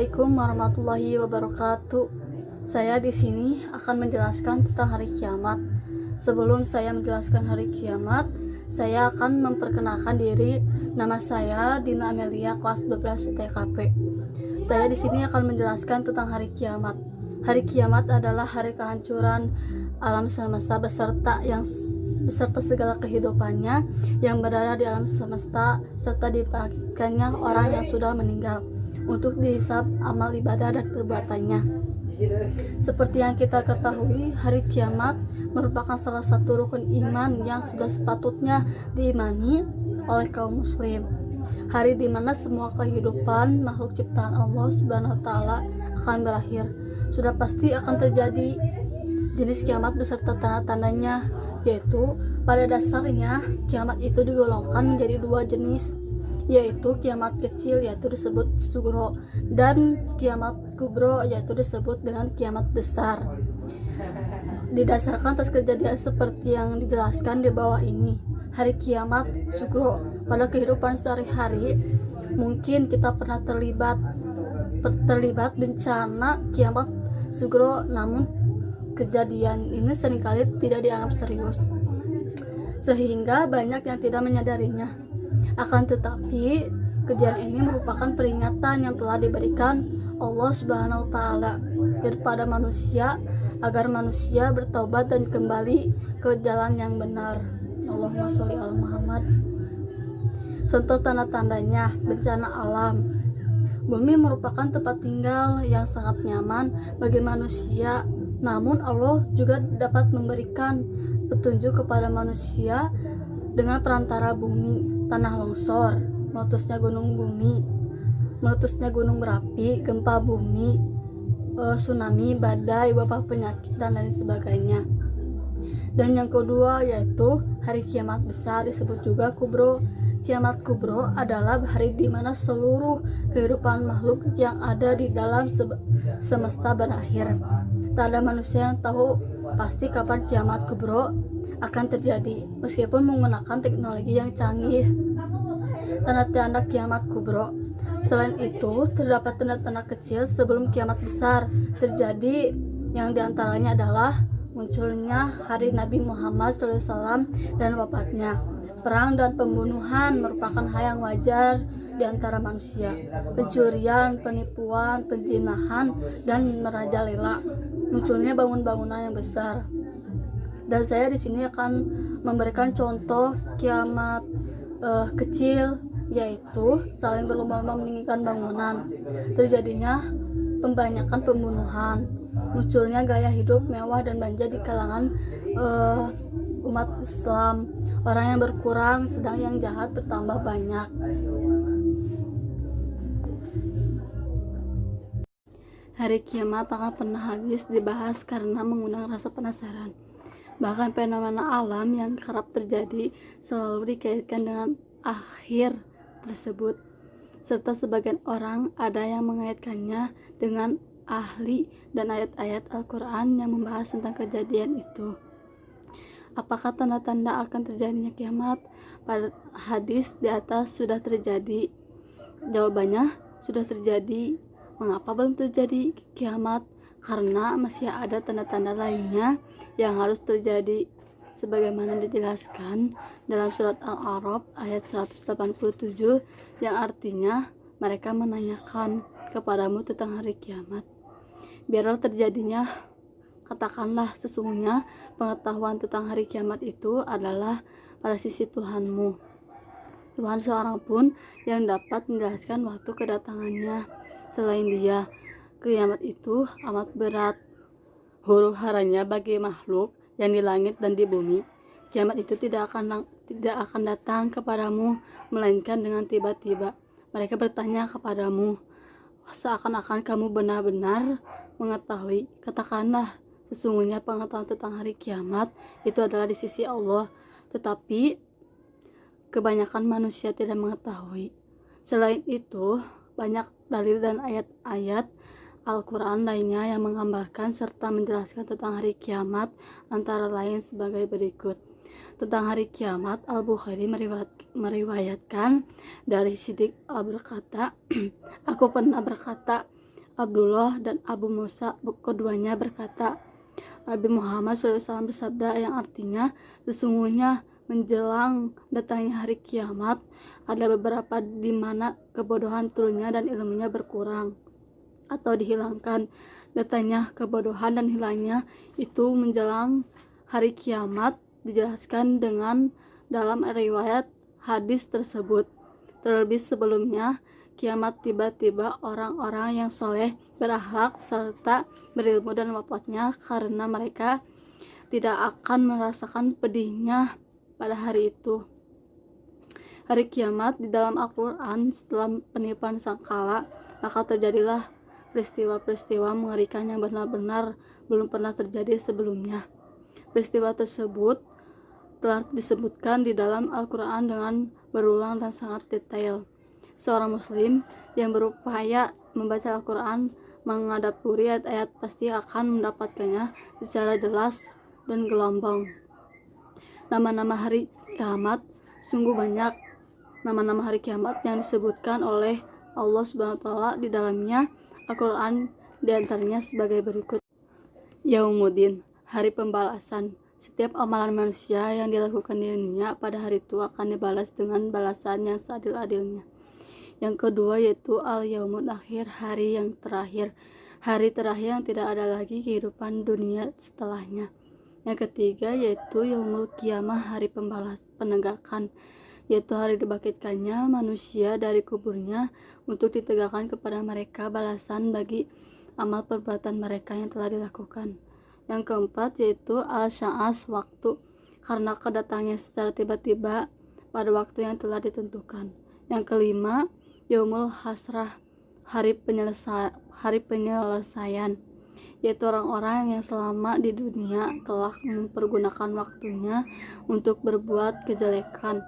Assalamualaikum warahmatullahi wabarakatuh. Saya di sini akan menjelaskan tentang hari kiamat. Sebelum saya menjelaskan hari kiamat, saya akan memperkenalkan diri. Nama saya Dina Amelia, kelas 12 UTKP. Saya di sini akan menjelaskan tentang hari kiamat. Hari kiamat adalah hari kehancuran alam semesta beserta segala kehidupannya yang berada di alam semesta, serta dibangkitkannya orang yang sudah meninggal untuk dihisab amal ibadah dan perbuatannya. Seperti yang kita ketahui, hari kiamat merupakan salah satu rukun iman yang sudah sepatutnya diimani oleh kaum muslim. Hari di mana semua kehidupan makhluk ciptaan Allah Subhanahu wa taala akan berakhir. Sudah pasti akan terjadi jenis kiamat beserta tanda-tandanya, yaitu pada dasarnya kiamat itu digolongkan menjadi dua jenis, yaitu kiamat kecil yaitu disebut sugro, dan kiamat kubro yaitu disebut dengan kiamat besar. Didasarkan atas kejadian seperti yang dijelaskan di bawah ini, hari kiamat sugro pada kehidupan sehari-hari mungkin kita pernah terlibat bencana kiamat sugro, namun kejadian ini seringkali tidak dianggap serius sehingga banyak yang tidak menyadarinya. Akan tetapi, kejadian ini merupakan peringatan yang telah diberikan Allah Subhanahu wa taala kepada manusia agar manusia bertaubat dan kembali ke jalan yang benar. Allahumma sholli ala Muhammad. Contoh tanda-tandanya, bencana alam. Bumi merupakan tempat tinggal yang sangat nyaman bagi manusia, namun Allah juga dapat memberikan petunjuk kepada manusia dengan perantara bumi, tanah longsor, meletusnya gunung berapi, gempa bumi, tsunami, badai, wabah penyakit, dan lain sebagainya. Dan yang kedua yaitu hari kiamat besar, disebut juga kubro. Kiamat kubro adalah hari di mana seluruh kehidupan makhluk yang ada di dalam semesta berakhir. Tak ada manusia yang tahu pasti kapan kiamat kubro akan terjadi, meskipun menggunakan teknologi yang canggih. Tanda-tanda kiamat kubro. Selain itu, terdapat tanda-tanda kecil sebelum kiamat besar terjadi, yang diantaranya adalah munculnya hari Nabi Muhammad SAW dan wafatnya. Perang dan pembunuhan merupakan hal yang wajar di antara manusia. Pencurian, penipuan, penjinahan, dan merajalela. Munculnya bangunan-bangunan yang besar. Dan saya di sini akan memberikan contoh kiamat kecil, yaitu saling berlomba-lomba meninggikan bangunan, terjadinya pembanyakan pembunuhan, munculnya gaya hidup mewah dan manja di kalangan umat Islam. Orang yang berkurang, sedang yang jahat bertambah banyak. Hari kiamat akan pernah habis dibahas karena mengundang rasa penasaran. Bahkan fenomena alam yang kerap terjadi selalu dikaitkan dengan akhir tersebut, serta sebagian orang ada yang mengaitkannya dengan ahli dan ayat-ayat Al-Quran yang membahas tentang kejadian itu. Apakah tanda-tanda akan terjadinya kiamat? Pada hadis di atas sudah terjadi. Jawabannya sudah terjadi. Mengapa belum terjadi kiamat? Karena masih ada tanda-tanda lainnya yang harus terjadi, sebagaimana dijelaskan dalam surat Al-A'raf ayat 187, yang artinya mereka menanyakan kepadamu tentang hari kiamat. Biarlah terjadinya, katakanlah sesungguhnya pengetahuan tentang hari kiamat itu adalah pada sisi Tuhanmu. Tuhan seorang pun yang dapat menjelaskan waktu kedatangannya selain Dia. Kiamat itu amat berat huru-haranya bagi makhluk yang di langit dan di bumi. Kiamat itu tidak akan datang kepadamu melainkan dengan tiba-tiba. Mereka bertanya kepadamu seakan-akan kamu benar-benar mengetahui. Katakanlah, sesungguhnya pengetahuan tentang hari kiamat itu adalah di sisi Allah, tetapi kebanyakan manusia tidak mengetahui. Selain itu, banyak dalil dan ayat-ayat Al-Quran lainnya yang menggambarkan serta menjelaskan tentang hari kiamat, antara lain sebagai berikut. Tentang hari kiamat, Al-Bukhari meriwayatkan dari Siddiq berkata, aku pernah berkata, Abdullah dan Abu Musa keduanya berkata, Nabi Muhammad SAW bersabda yang artinya, sesungguhnya menjelang datangnya hari kiamat, ada beberapa di mana kebodohan turunnya dan ilmunya berkurang atau dihilangkan. Datangnya kebodohan dan hilangnya itu menjelang hari kiamat dijelaskan dengan dalam riwayat hadis tersebut. Terlebih sebelumnya kiamat tiba-tiba orang-orang yang soleh, berakhlak, serta berilmu dan wafatnya karena mereka tidak akan merasakan pedihnya pada hari itu. Hari kiamat di dalam Al-Quran setelah penipuan sangkala, maka terjadilah peristiwa-peristiwa mengerikan yang benar-benar belum pernah terjadi sebelumnya. Peristiwa tersebut telah disebutkan di dalam Al-Quran dengan berulang dan sangat detail. Seorang muslim yang berupaya membaca Al-Quran mengadapuri ayat-ayat pasti akan mendapatkannya secara jelas dan gelombang. Nama-nama hari kiamat, sungguh banyak nama-nama hari kiamat yang disebutkan oleh Allah Subhanahu wa taala di dalamnya Al-Quran, diantaranya sebagai berikut. Yaumuddin, hari pembalasan. Setiap amalan manusia yang dilakukan di dunia pada hari itu akan dibalas dengan balasan yang seadil-adilnya. Yang kedua yaitu al-yaumul akhir, hari yang terakhir. Hari terakhir yang tidak ada lagi kehidupan dunia setelahnya. Yang ketiga yaitu yaumul qiyamah, hari penegakan, yaitu hari dibangkitkannya manusia dari kuburnya untuk ditegakkan kepada mereka balasan bagi amal perbuatan mereka yang telah dilakukan. Yang keempat yaitu al-sya'as, waktu, karena kedatangannya secara tiba-tiba pada waktu yang telah ditentukan. Yang kelima yaumul hasrah, hari penyelesaian, yaitu orang-orang yang selama di dunia telah mempergunakan waktunya untuk berbuat kejelekan.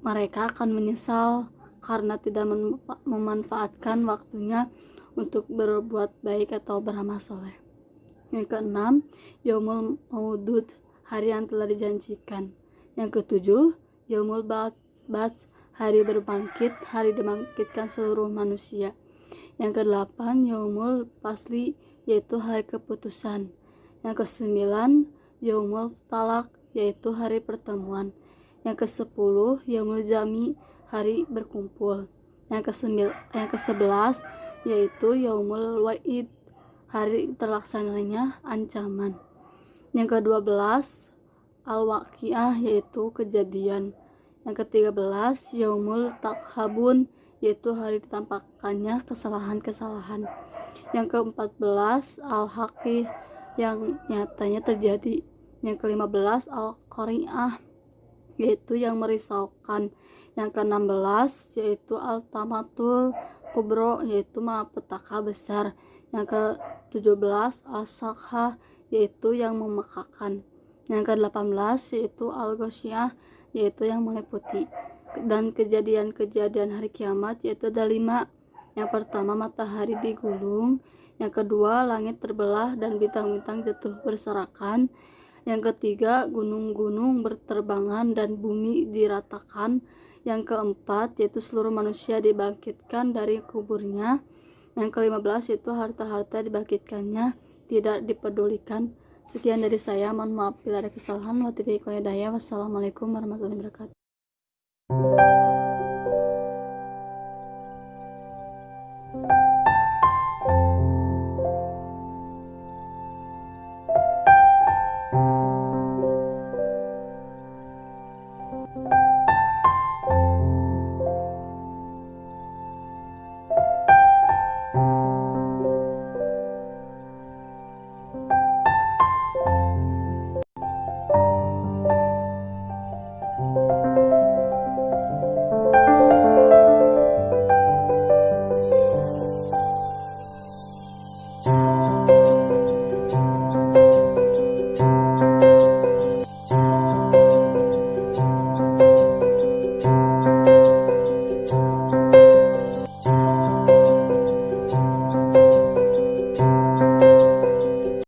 Mereka akan menyesal karena tidak memanfaatkan waktunya untuk berbuat baik atau beramal soleh. Yang keenam yaumul maudud, hari yang telah dijanjikan. Yang ketujuh yaumul ba'ts, hari berbangkit, hari dibangkitkan seluruh manusia. Yang kedelapan yaumul fasli, yaitu hari keputusan. Yang kesembilan yaumul talak, yaitu hari pertemuan. Yang kesepuluh yaumul jami, hari berkumpul. Yang kesebelas yaitu yaumul wa'id, hari terlaksananya ancaman. Yang kedua belas al-waqiah, yaitu kejadian. Yang ke-13 yaumul takhabun, yaitu hari ditampakkannya kesalahan-kesalahan. Yang ke-14 al-haqih, yang nyatanya terjadi. Yang ke-15 al-qari'ah, yaitu yang merisaukan. Yang ke-16 yaitu al-tamatul kubro, yaitu malapetaka besar. Yang ke-17 al-sakha, yaitu yang memekakan. Yang ke-18 yaitu al-ghasyiyah, yaitu yang meliputi. Dan kejadian-kejadian hari kiamat yaitu ada 5. Yang pertama matahari digulung. Yang kedua langit terbelah dan bintang-bintang jatuh berserakan. Yang ketiga gunung-gunung berterbangan dan bumi diratakan. Yang keempat yaitu seluruh manusia dibangkitkan dari kuburnya. Yang ke-15 yaitu harta-harta dibangkitkannya tidak dipedulikan. Sekian dari saya, mohon maaf bila ada kesalahan. Wassalamualaikum warahmatullahi wabarakatuh.